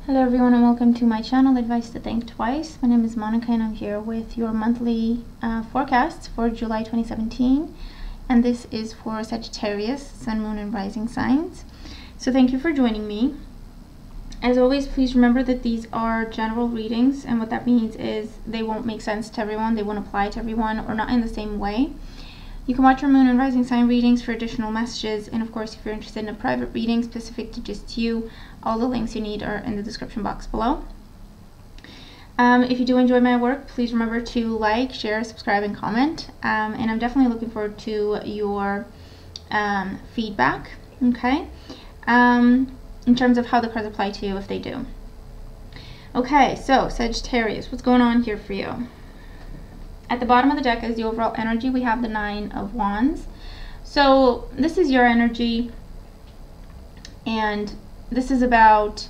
Hello everyone and welcome to my channel, Advice to Think Twice. My name is Monica and I'm here with your monthly forecast for July 2017. And this is for Sagittarius, Sun, Moon, and Rising signs. So thank you for joining me. As always, please remember that these are general readings, and what that means is they won't make sense to everyone, they won't apply to everyone, or not in the same way. You can watch your moon and rising sign readings for additional messages, and of course if you're interested in a private reading specific to just you, all the links you need are in the description box below. If you do enjoy my work, please remember to like, share, subscribe, and comment. And I'm definitely looking forward to your feedback, okay? In terms of how the cards apply to you, if they do. Okay, so Sagittarius, what's going on here for you? At the bottom of the deck is the overall energy. We have the Nine of Wands. So this is your energy, and this is about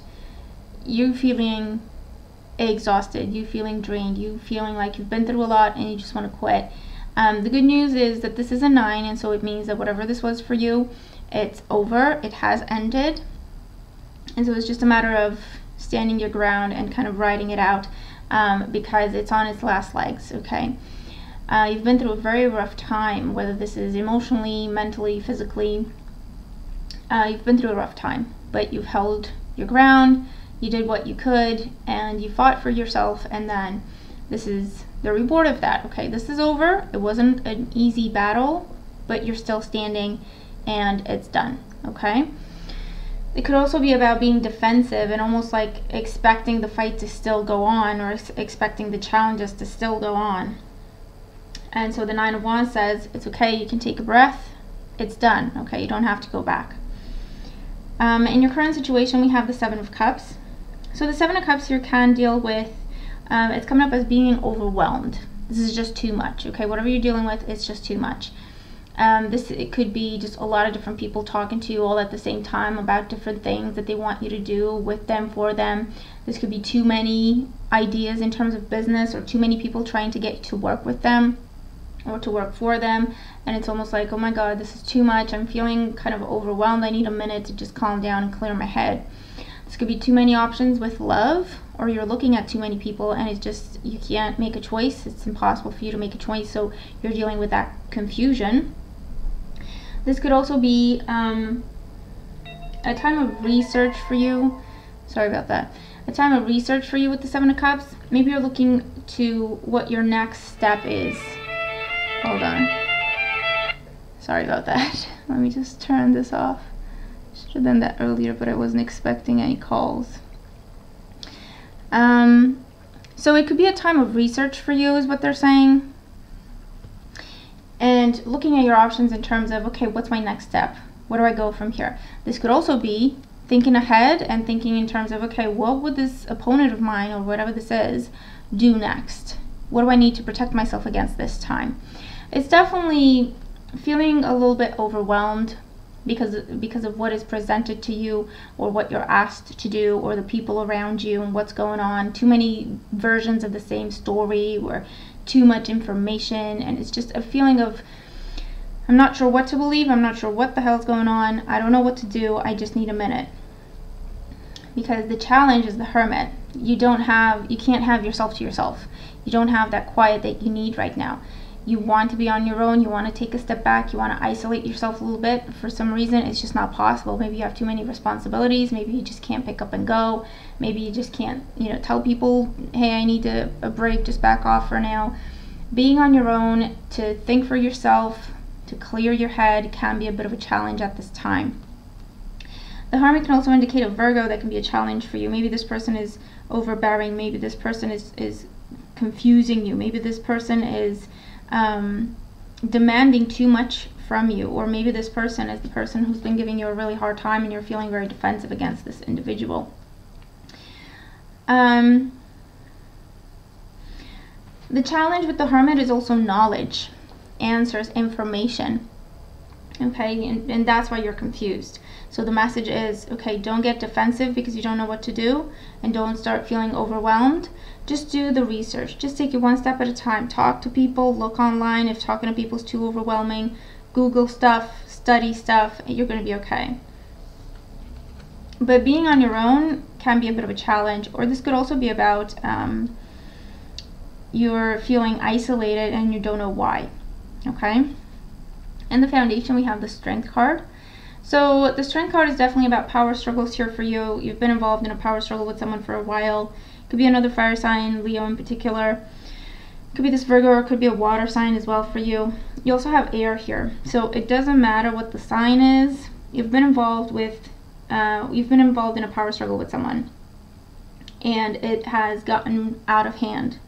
you feeling exhausted, you feeling drained, you feeling like you've been through a lot and you just want to quit. The good news is that this is a 9, and so it means that whatever this was for you, it's over, it has ended. And so it's just a matter of standing your ground and kind of riding it out, because it's on its last legs, okay? You've been through a very rough time, whether this is emotionally, mentally, physically. You've been through a rough time, but you've held your ground, you did what you could, and you fought for yourself, and then this is the reward of that, okay? This is over. It wasn't an easy battle, but you're still standing, and it's done, okay? It could also be about being defensive and almost like expecting the fight to still go on, or expecting the challenges to still go on. And so the Nine of Wands says, it's okay, you can take a breath, it's done, okay? You don't have to go back. In your current situation, we have the Seven of Cups. So the Seven of Cups here can deal with, it's coming up as being overwhelmed. This is just too much, okay? Whatever you're dealing with, it's just too much. It could be just a lot of different people talking to you all at the same time about different things that they want you to do with them, for them. This could be too many ideas in terms of business, or too many people trying to get you to work with them or to work for them, and it's almost like, oh my god, this is too much, I'm feeling kind of overwhelmed, I need a minute to just calm down and clear my head. This could be too many options with love, or you're looking at too many people and it's just, you can't make a choice, it's impossible for you to make a choice, so you're dealing with that confusion. This could also be a time of research for you. Sorry about that. A time of research for you with the Seven of Cups. Maybe you're looking to what your next step is. Hold on. Sorry about that. Let me just turn this off. Should have done that earlier, but I wasn't expecting any calls. So it could be a time of research for you, is what they're saying. And looking at your options in terms of, okay, what's my next step? Where do I go from here? This could also be thinking ahead and thinking in terms of, okay, what would this opponent of mine, or whatever this is, do next? What do I need to protect myself against this time? It's definitely feeling a little bit overwhelmed because of what is presented to you, or what you're asked to do, or the people around you and what's going on. Too many versions of the same story, or too much information, and it's just a feeling of, I'm not sure what to believe, I'm not sure what the hell's going on, I don't know what to do, I just need a minute. Because the challenge is the Hermit. You can't have yourself to yourself. You don't have that quiet that you need right now. You want to be on your own, you want to take a step back, you want to isolate yourself a little bit. For some reason, it's just not possible. Maybe you have too many responsibilities, maybe you just can't pick up and go, maybe you just can't, tell people, hey, I need a break, just back off for now. Being on your own, to think for yourself, to clear your head, can be a bit of a challenge at this time. The Hermit can also indicate a Virgo that can be a challenge for you. Maybe this person is overbearing, maybe this person is confusing you, maybe this person is demanding too much from you, or maybe this person is the person who's been giving you a really hard time and you're feeling very defensive against this individual. The challenge with the Hermit is also knowledge, answers, information, okay, and that's why you're confused. So the message is, okay, don't get defensive because you don't know what to do, and don't start feeling overwhelmed. Just do the research. Just take it one step at a time. Talk to people, look online. If talking to people is too overwhelming, Google stuff, study stuff, and you're going to be okay. But being on your own can be a bit of a challenge, or this could also be about you're feeling isolated and you don't know why. Okay. In the foundation, we have the Strength card. So the Strength card is definitely about power struggles here for you. You've been involved in a power struggle with someone for a while. It could be another fire sign, Leo in particular. It could be this Virgo, or it could be a water sign as well for you. You also have air here. So it doesn't matter what the sign is. You've been involved in a power struggle with someone, and it has gotten out of hand.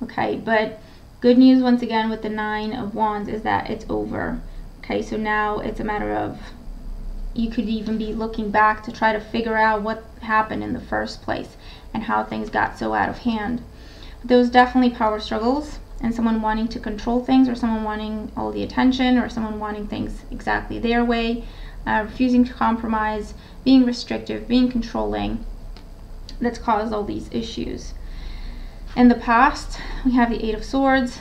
Okay, but good news once again with the 9 of Wands is that it's over. Okay, so now it's a matter of, you could even be looking back to try to figure out what happened in the first place and how things got so out of hand. But there was definitely power struggles and someone wanting to control things, or someone wanting all the attention, or someone wanting things exactly their way, refusing to compromise, being restrictive, being controlling. That's caused all these issues. In the past, we have the 8 of Swords.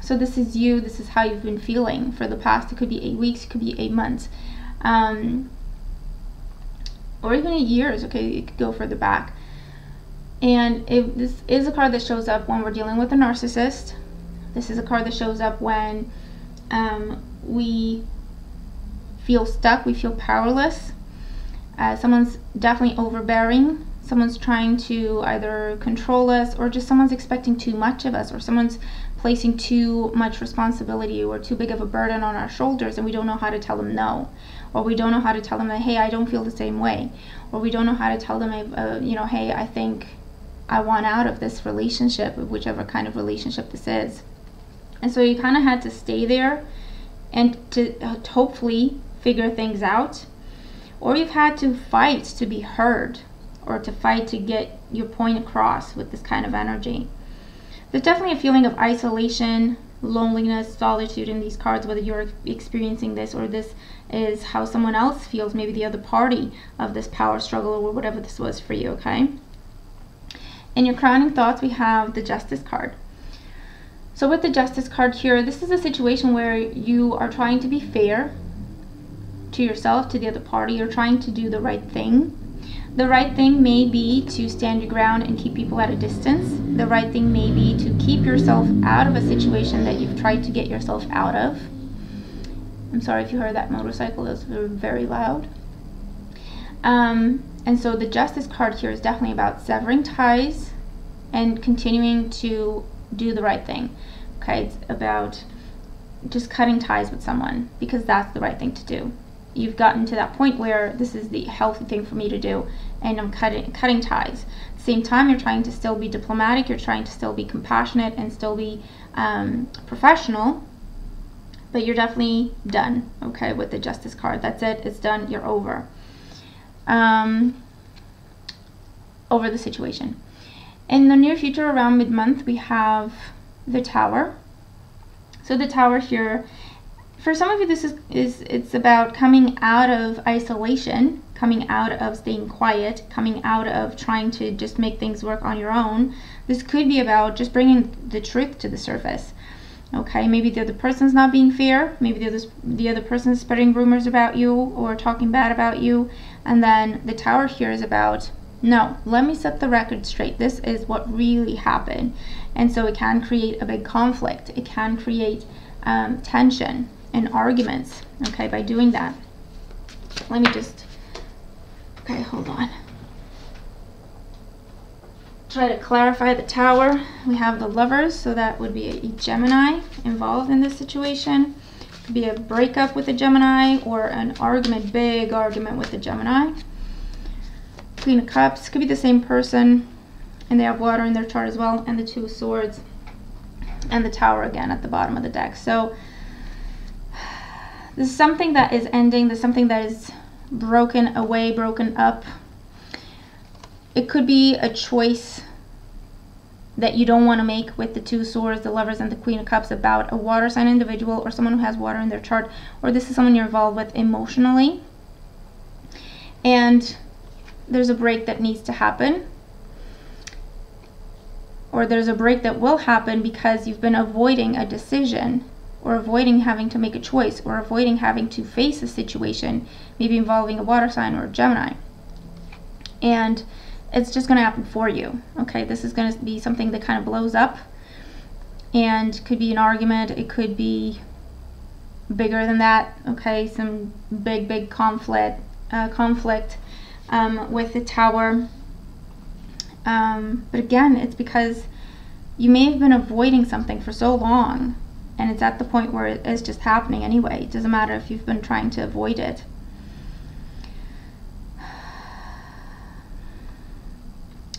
So this is you, this is how you've been feeling for the past. It could be 8 weeks, it could be 8 months, or even 8 years. Okay, it could go further back. And this is a card that shows up when we're dealing with a narcissist. This is a card that shows up when we feel stuck, we feel powerless. Someone's definitely overbearing. Someone's trying to either control us, or just someone's expecting too much of us, or someone's placing too much responsibility or too big of a burden on our shoulders, and we don't know how to tell them no, or we don't know how to tell them that, hey, I don't feel the same way, or we don't know how to tell them, hey, I think I want out of this relationship, whichever kind of relationship this is. And so you kind of had to stay there and to hopefully figure things out, or you've had to fight to be heard, or to fight to get your point across with this kind of energy. There's definitely a feeling of isolation, loneliness, solitude in these cards, whether you're experiencing this or this is how someone else feels, maybe the other party of this power struggle, or whatever this was for you. Okay. In your crowning thoughts, we have the Justice card. So with the Justice card here, this is a situation where you are trying to be fair to yourself, to the other party. You're trying to do the right thing. The right thing may be to stand your ground and keep people at a distance. The right thing may be to keep yourself out of a situation that you've tried to get yourself out of. I'm sorry if you heard that motorcycle, it was very loud. And so the Justice card here is definitely about severing ties and continuing to do the right thing. Okay, it's about just cutting ties with someone, because that's the right thing to do. You've gotten to that point where this is the healthy thing for me to do, and I'm cutting ties. At the same time, you're trying to still be diplomatic, you're trying to still be compassionate and still be professional, but you're definitely done, okay, with the Justice card. That's it, it's done, you're over. Over the situation. In the near future, around mid-month, we have the Tower. So the Tower here, for some of you, this it's about coming out of isolation, coming out of staying quiet, coming out of trying to just make things work on your own. This could be about just bringing the truth to the surface. Okay, maybe the other person's not being fair, maybe the other person's spreading rumors about you or talking bad about you, and then the Tower here is about, no, let me set the record straight. This is what really happened. And so it can create a big conflict. It can create tension and arguments, okay, by doing that. Let me just, okay, hold on. Try to clarify the Tower. We have the Lovers, so that would be a Gemini involved in this situation. It could be a breakup with a Gemini, or an argument, big argument with a Gemini. Queen of Cups could be the same person, and they have water in their chart as well, and the Two of Swords, and the Tower again at the bottom of the deck. So this is something that is ending. There's something that is broken away, broken up. It could be a choice that you don't want to make with the Two of Swords, the Lovers, and the Queen of Cups about a water sign individual, or someone who has water in their chart, or this is someone you're involved with emotionally. And there's a break that needs to happen, or there's a break that will happen because you've been avoiding a decision, or avoiding having to make a choice, or avoiding having to face a situation, maybe involving a water sign or a Gemini. and it's just going to happen for you. Okay, this is going to be something that kind of blows up, and could be an argument, it could be bigger than that. Okay, some big conflict with the Tower. But again, it's because you may have been avoiding something for so long, and it's at the point where it's just happening anyway. It doesn't matter if you've been trying to avoid it.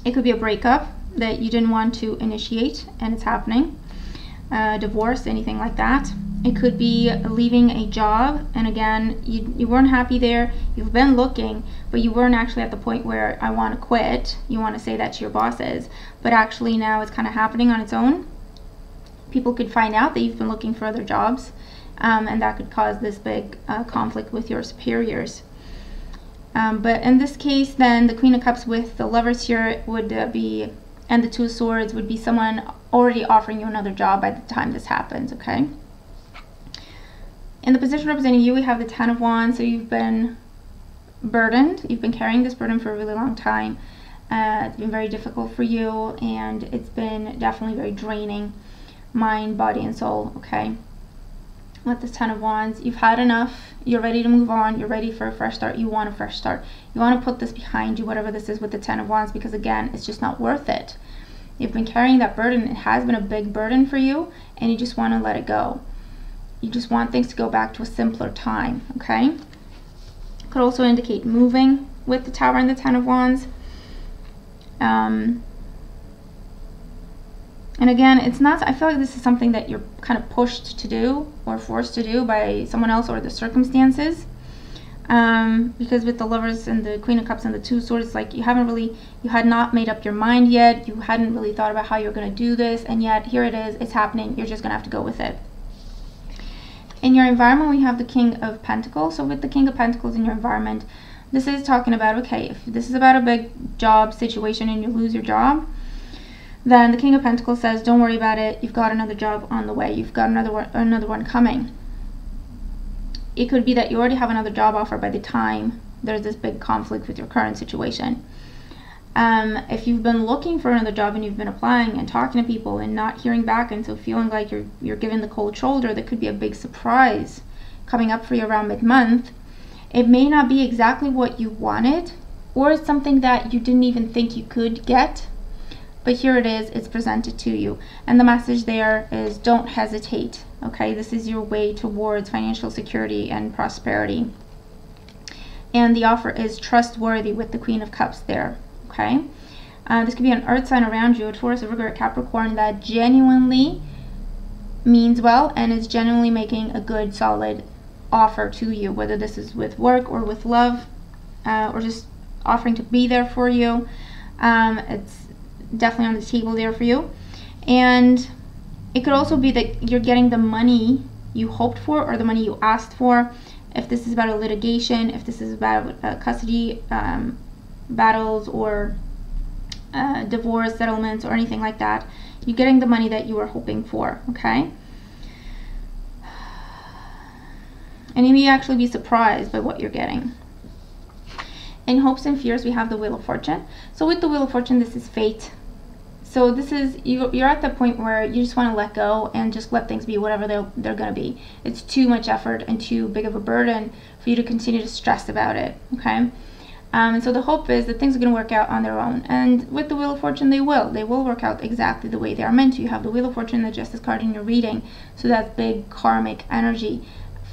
It could be a breakup that you didn't want to initiate and it's happening. Divorce, anything like that. It could be leaving a job, and again, you weren't happy there. You've been looking, but you weren't actually at the point where I want to quit. You want to say that to your bosses, but actually now it's kind of happening on its own. People could find out that you've been looking for other jobs, and that could cause this big conflict with your superiors. But in this case, then the Queen of Cups with the Lovers here would be, and the Two of Swords would be someone already offering you another job by the time this happens, okay? In the position representing you, we have the Ten of Wands, so you've been burdened. You've been carrying this burden for a really long time. It's been very difficult for you, and it's been definitely very draining, mind, body, and soul, okay? With this Ten of Wands, you've had enough. You're ready to move on. You're ready for a fresh start. You want a fresh start. You want to put this behind you, whatever this is with the Ten of Wands, because again, it's just not worth it. You've been carrying that burden. It has been a big burden for you, and you just want to let it go. You just want things to go back to a simpler time, okay? Could also indicate moving with the Tower and the Ten of Wands. And again, it's not, I feel like this is something that you're kind of pushed to do or forced to do by someone else or the circumstances. Because with the Lovers and the Queen of Cups and the Two of Swords, like you had not made up your mind yet. You hadn't really thought about how you're going to do this, and yet here it is, it's happening. You're just going to have to go with it. In your environment, we have the King of Pentacles. So with the King of Pentacles in your environment, this is talking about, okay, if this is about a big job situation and you lose your job, then the King of Pentacles says, don't worry about it. You've got another job on the way. You've got another one coming. It could be that you already have another job offer by the time there's this big conflict with your current situation. If you've been looking for another job and you've been applying and talking to people and not hearing back, and so feeling like you're given the cold shoulder, that could be a big surprise coming up for you around mid-month. It may not be exactly what you wanted, or it's something that you didn't even think you could get. But here it is, it's presented to you. And the message there is, don't hesitate, okay? This is your way towards financial security and prosperity. And the offer is trustworthy with the Queen of Cups there, okay? This could be an earth sign around you, a Taurus, a Virgo, a Capricorn, that genuinely means well and is genuinely making a good, solid offer to you, whether this is with work or with love, or just offering to be there for you. It's definitely on the table there for you. And it could also be that you're getting the money you hoped for or the money you asked for. If this is about a litigation, if this is about custody battles or divorce settlements or anything like that, you're getting the money that you were hoping for, okay? And you may actually be surprised by what you're getting. In hopes and fears, we have the Wheel of Fortune. So with the Wheel of Fortune, this is fate. So this is, you're at the point where you just want to let go and just let things be whatever they're going to be. It's too much effort and too big of a burden for you to continue to stress about it, okay? And so the hope is that things are going to work out on their own. And with the Wheel of Fortune, they will. They will work out exactly the way they are meant to. You have the Wheel of Fortune, the Justice card in your reading. So that's big karmic energy.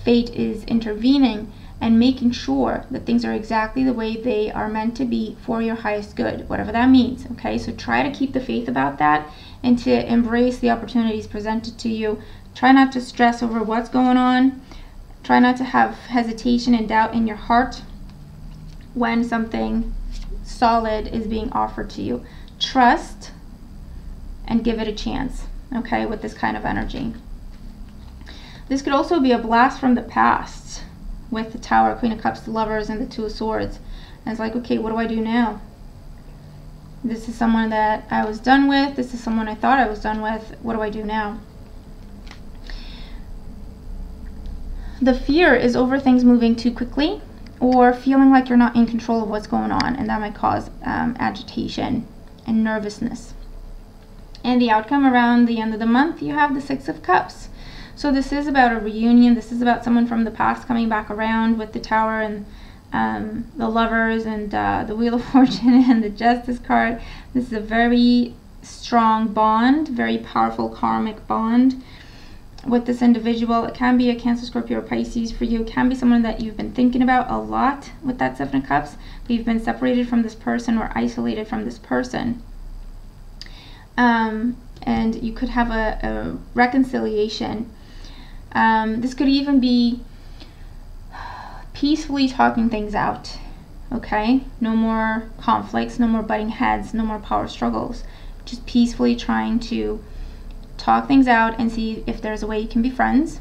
Fate is intervening and making sure that things are exactly the way they are meant to be for your highest good, whatever that means, okay? So try to keep the faith about that and to embrace the opportunities presented to you. Try not to stress over what's going on. Try not to have hesitation and doubt in your heart when something solid is being offered to you. Trust and give it a chance, okay, with this kind of energy. This could also be a blast from the past with the Tower, Queen of Cups, the Lovers, and the Two of Swords. And it's like, okay, what do I do now? This is someone that I was done with. This is someone I thought I was done with. What do I do now? The fear is over things moving too quickly, or feeling like you're not in control of what's going on, and that might cause agitation and nervousness. And the outcome around the end of the month, you have the Six of Cups. So this is about a reunion. This is about someone from the past coming back around with the Tower and the Lovers and the Wheel of Fortune and the Justice card. This is a very strong bond, very powerful karmic bond with this individual. It can be a Cancer, Scorpio, or Pisces for you. It can be someone that you've been thinking about a lot with that Seven of Cups, but you've been separated from this person or isolated from this person. And you could have a reconciliation. This could even be peacefully talking things out, okay? No more conflicts, no more butting heads, no more power struggles. Just peacefully trying to talk things out and see if there's a way you can be friends.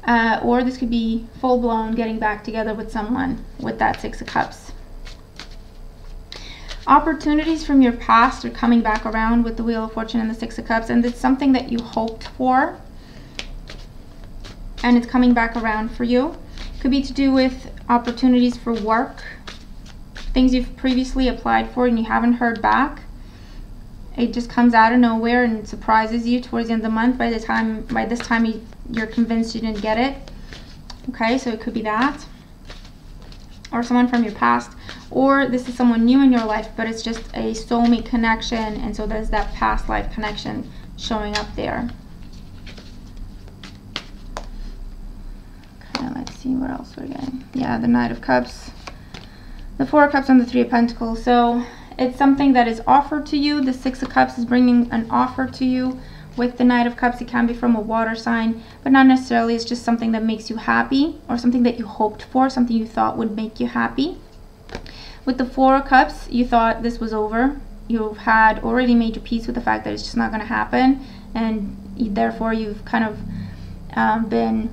Or this could be full-blown getting back together with someone with that Six of Cups. Opportunities from your past are coming back around with the Wheel of Fortune and the Six of Cups, and it's something that you hoped for, and it's coming back around for you. Could be to do with opportunities for work, things you've previously applied for and you haven't heard back. It just comes out of nowhere and surprises you towards the end of the month. By this time you're convinced you didn't get it. Okay, so it could be that, or someone from your past, or this is someone new in your life, but it's just a soulmate connection, and so there's that past life connection showing up there. Okay, let's see what else we're getting. Yeah, the Knight of Cups, the Four of Cups, and the Three of Pentacles. So it's something that is offered to you. The Six of Cups is bringing an offer to you. With the Knight of Cups, it can be from a water sign, but not necessarily. It's just something that makes you happy, or something that you hoped for, something you thought would make you happy. With the Four of Cups, you thought this was over. You had already made your peace with the fact that it's just not going to happen, and therefore you've kind of been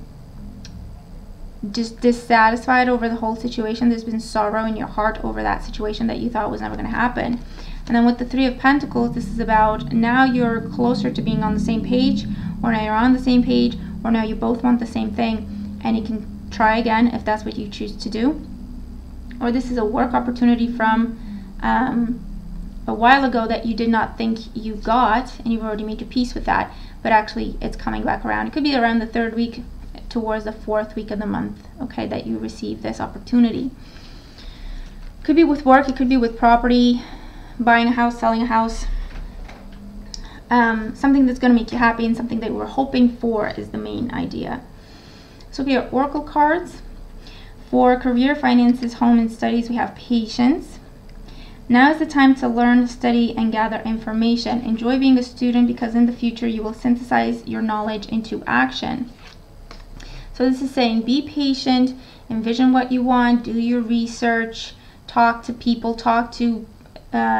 just dissatisfied over the whole situation. There's been sorrow in your heart over that situation that you thought was never going to happen. And then with the Three of Pentacles, this is about now you're closer to being on the same page, or now you're on the same page, or now you both want the same thing, and you can try again if that's what you choose to do. Or this is a work opportunity from a while ago that you did not think you got, and you've already made your peace with that, but actually it's coming back around. It could be around the 3rd week towards the 4th week of the month, okay, that you receive this opportunity. Could be with work, it could be with property, buying a house, selling a house. Something that's going to make you happy and something that we're hoping for is the main idea. So we have Oracle cards. For career, finances, home, and studies, we have Patience. Now is the time to learn, study, and gather information. Enjoy being a student, because in the future you will synthesize your knowledge into action. So this is saying be patient, envision what you want, do your research, talk to people, talk to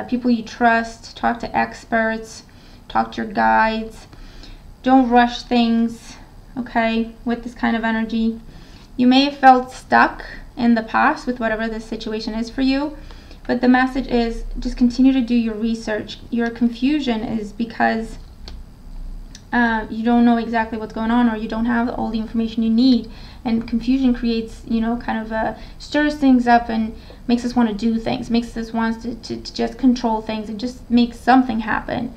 people you trust, talk to experts, talk to your guides. Don't rush things, okay, with this kind of energy. You may have felt stuck in the past with whatever this situation is for you, but the message is just continue to do your research. Your confusion is because you don't know exactly what's going on, or you don't have all the information you need, and confusion creates, you know, kind of stirs things up and makes us want to do things, makes us want to just control things and just make something happen,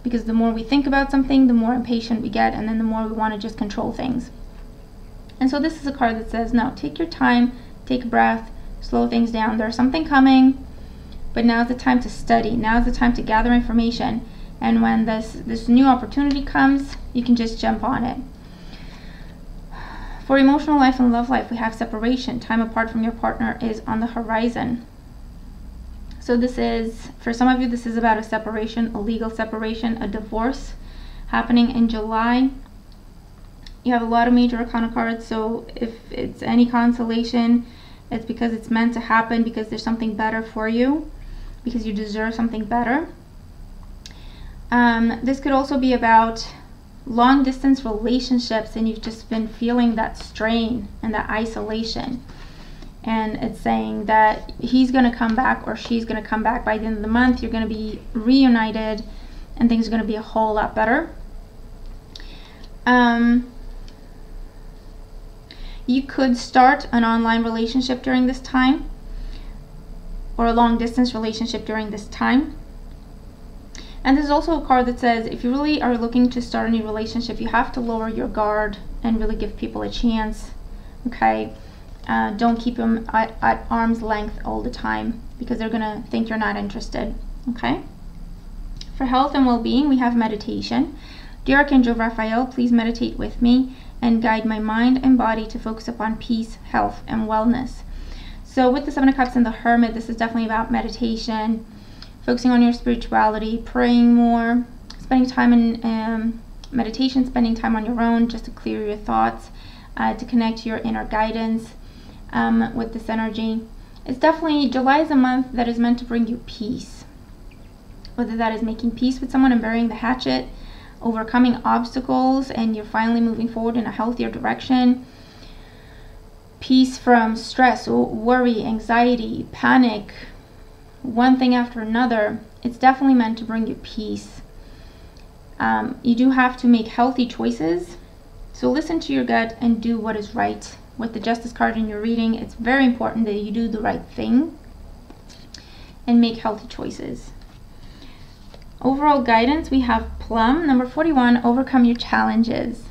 because the more we think about something, the more impatient we get, and then the more we want to just control things. And so this is a card that says, no, take your time, take a breath, slow things down. There's something coming, but now's the time to study. Now's the time to gather information. And when this new opportunity comes, you can just jump on it. For emotional life and love life, we have separation. Time apart from your partner is on the horizon. So this is, for some of you, this is about a separation, a legal separation, a divorce happening in July. You have a lot of major arcana cards, so if it's any consolation, it's because it's meant to happen, because there's something better for you, because you deserve something better. This could also be about long distance relationships, and you've just been feeling that strain and that isolation, and it's saying that he's going to come back or she's going to come back by the end of the month. You're going to be reunited and things are going to be a whole lot You could start an online relationship during this time, or a long distance relationship during this time. And there's also a card that says if you really are looking to start a new relationship, you have to lower your guard and really give people a chance. Okay, don't keep them at arm's length all the time, because they're gonna think you're not interested. Okay, for health and well-being, we have meditation. Dear Archangel Raphael, please meditate with me and guide my mind and body to focus upon peace, health, and wellness. So with the Seven of Cups and the Hermit, this is definitely about meditation, focusing on your spirituality, praying more, spending time in meditation, spending time on your own just to clear your thoughts, to connect to your inner guidance with this energy. It's definitely, July is a month that is meant to bring you peace. Whether that is making peace with someone and burying the hatchet, overcoming obstacles, and you're finally moving forward in a healthier direction. Peace from stress, worry, anxiety, panic, one thing after another. It's definitely meant to bring you peace. You do have to make healthy choices. So listen to your gut and do what is right. With the Justice card in your reading, it's very important that you do the right thing and make healthy choices. Overall guidance, we have Plum, number 41, overcome your challenges.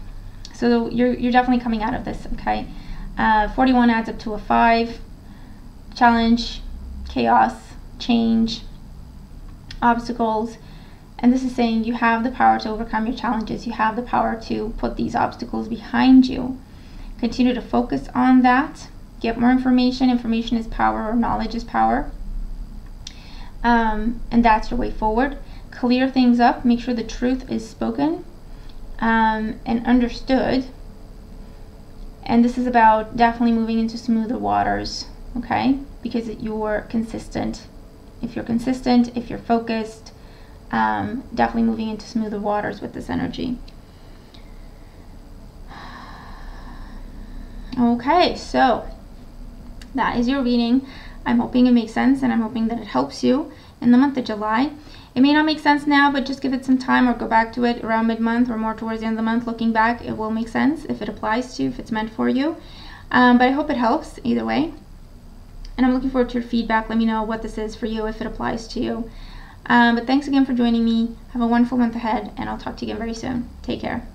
So you're definitely coming out of this, okay? 41 adds up to a 5. Challenge, chaos, change, obstacles. And this is saying you have the power to overcome your challenges. You have the power to put these obstacles behind you. Continue to focus on that. Get more information. Information is power, or knowledge is power. And that's your way forward. Clear things up. Make sure the truth is spoken and understood. And this is about definitely moving into smoother waters, okay? Because you're consistent. If you're consistent, if you're focused, definitely moving into smoother waters with this energy. Okay, so that is your reading. I'm hoping it makes sense, and I'm hoping that it helps you in the month of July. It may not make sense now, but just give it some time, or go back to it around mid-month or more towards the end of the month. Looking back, it will make sense if it applies to you, if it's meant for you. But I hope it helps either way. And I'm looking forward to your feedback. Let me know what this is for you, if it applies to you. But thanks again for joining me. Have a wonderful month ahead, and I'll talk to you again very soon. Take care.